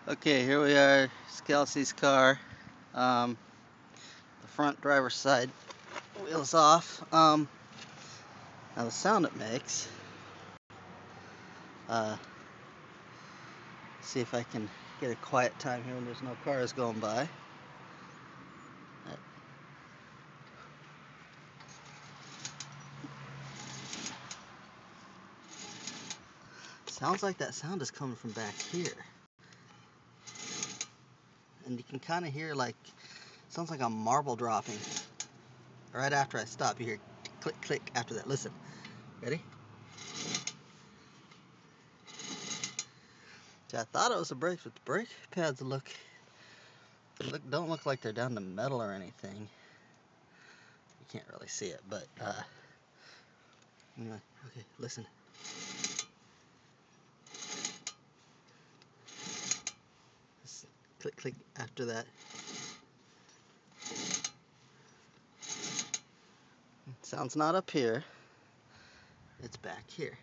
Okay, here we are. It's Kelsey's car. The front driver's side wheels off. Now the sound it makes. Uh, see if I can get a quiet time here when there's no cars going by. Sounds like that sound is coming from back here, and you can kind of hear sounds like a marble dropping. Right after I stop, you hear click click after that. Listen, ready? See, I thought it was the brakes, but the brake pads don't look like they're down to metal or anything. You can't really see it, but anyway, okay, listen. Just click click after that. Sound's not up here, it's back here.